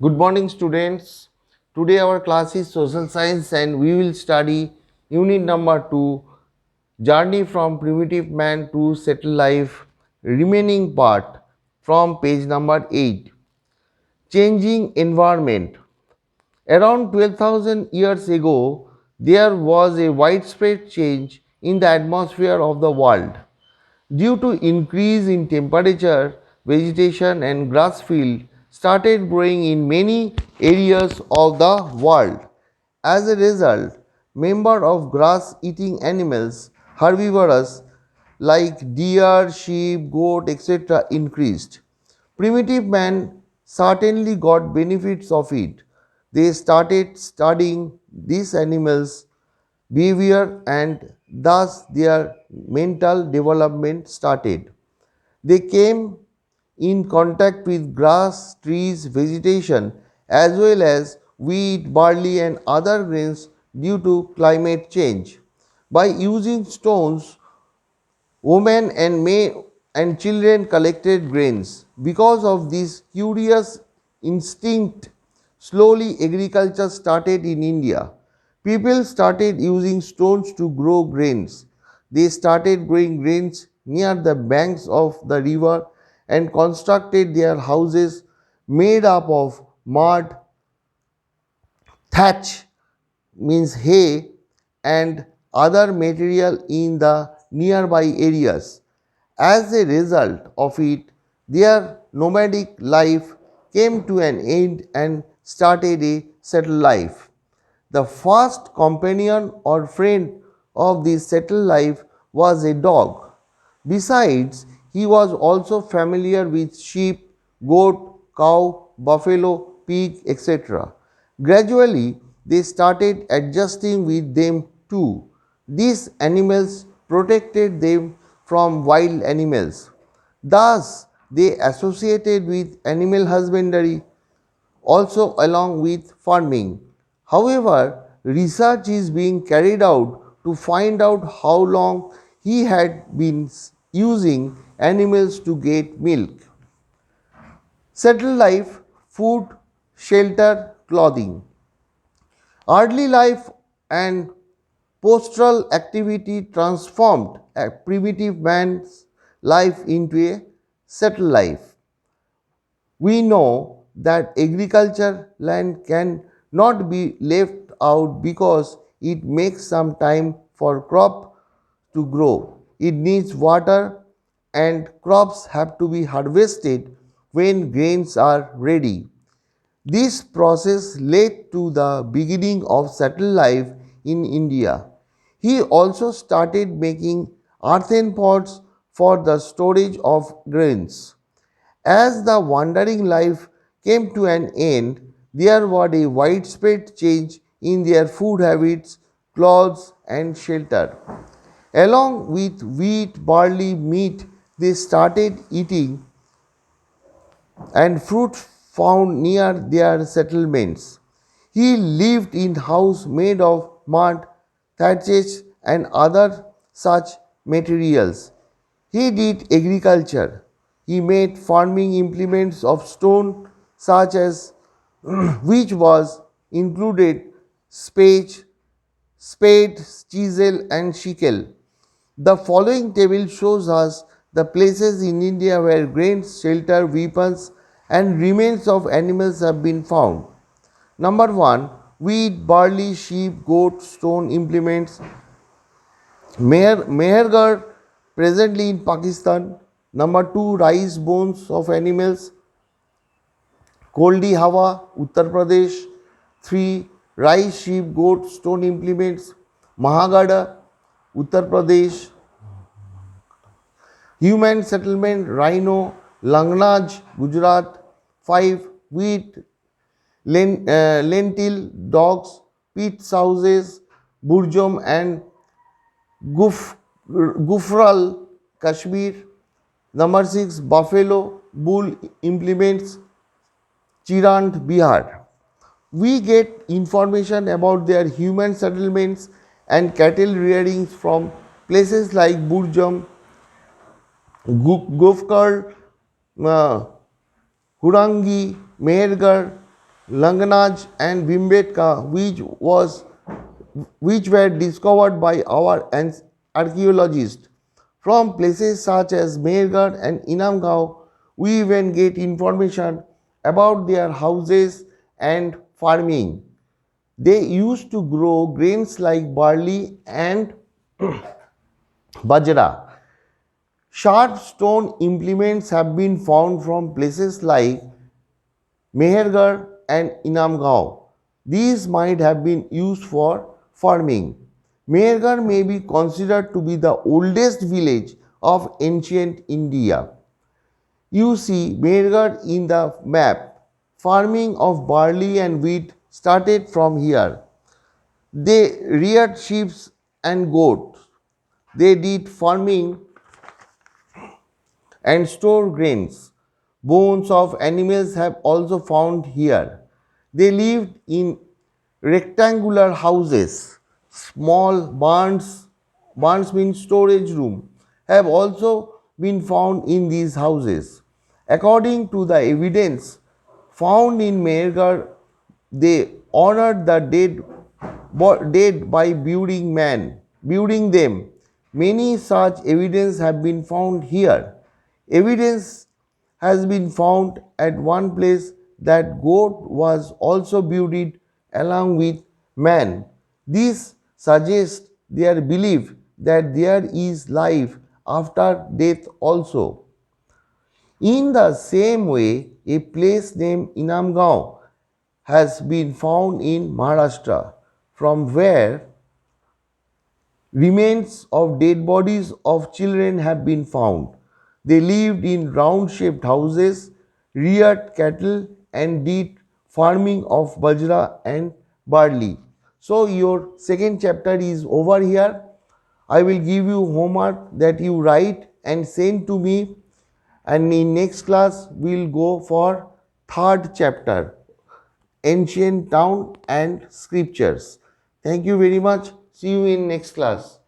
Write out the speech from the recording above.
Good morning, students. Today our class is social science and we will study unit number 2, journey from primitive man to settled life, remaining part from page number 8, changing environment. Around 12,000 years ago, there was a widespread change in the atmosphere of the world. Due to increase in temperature, vegetation and grass field started growing in many areas of the world. As a result, number of grass-eating animals, herbivorous like deer, sheep, goat, etc. increased. Primitive man certainly got benefits of it. They started studying these animals' behavior and thus their mental development started. They came in contact with grass, trees, vegetation as well as wheat, barley and other grains due to climate change. By using stones, women and men and children collected grains. Because of this curious instinct, slowly agriculture started in India. People started using stones to grow grains. They started growing grains near the banks of the river and constructed their houses made up of mud, thatch means hay and other material in the nearby areas. As a result of it, their nomadic life came to an end and started a settled life. The first companion or friend of this settled life was a dog. Besides, he was also familiar with sheep, goat, cow, buffalo, pig, etc. Gradually, they started adjusting with them too. These animals protected them from wild animals. Thus, they associated with animal husbandry also along with farming. However, research is being carried out to find out how long he had been using animals to get milk. Settled life, food, shelter, clothing. Early life and postural activity transformed a primitive man's life into a settled life. We know that agriculture land can not be left out because it makes some time for crop to grow. It needs water and crops have to be harvested when grains are ready. This process led to the beginning of settled life in India. He also started making earthen pots for the storage of grains. As the wandering life came to an end, there was a widespread change in their food habits, clothes, and shelter. Along with wheat, barley, meat, they started eating and fruit found near their settlements. He lived in house made of mud, thatches, and other such materials. He did agriculture. He made farming implements of stone such as which was included spade, chisel and sickle. The following table shows us the places in India where grains, shelter, weapons and remains of animals have been found. Number 1, wheat, barley, sheep, goat, stone implements. Mehergarh presently in Pakistan. Number 2, rice bones of animals. Koldi Hawa, Uttar Pradesh. 3, rice, sheep, goat, stone implements. Mahagada, Uttar Pradesh. Human settlement, Rhino, Langnaj, Gujarat. 5, wheat, lentil, dogs, pit houses, Burjam and Gufral, Kashmir. Number 6, buffalo, bull implements, Chirand, Bihar. We get information about their human settlements and cattle rearings from places like Burjam, Gufkar, Hurangi, Mehergarh, Langanaj and Bhimbetka, which were discovered by our archaeologists. From places such as Mehergarh and Inamgao, we even get information about their houses and farming. They used to grow grains like barley and bajra. Sharp stone implements have been found from places like Mehergarh and Inamgao. These might have been used for farming. Mehergarh may be considered to be the oldest village of ancient India. You see Mehergarh in the map. Farming of barley and wheat started from here. They reared sheep and goats. They did farming and store grains. Bones of animals have also found here. They lived in rectangular houses. Small barns mean storage room, have also been found in these houses. According to the evidence found in Mehergarh, they honored the dead by burying them. Many such evidence have been found here. Evidence has been found at one place that goat was also buried along with man. This suggests their belief that there is life after death also. In the same way, a place named Inamgaon has been found in Maharashtra, from where remains of dead bodies of children have been found. They lived in round shaped houses, reared cattle, and did farming of bajra and barley. So, your second chapter is over here. I will give you homework that you write and send to me, and in next class we will go for third chapter, ancient town and scriptures. Thank you very much. See you in next class.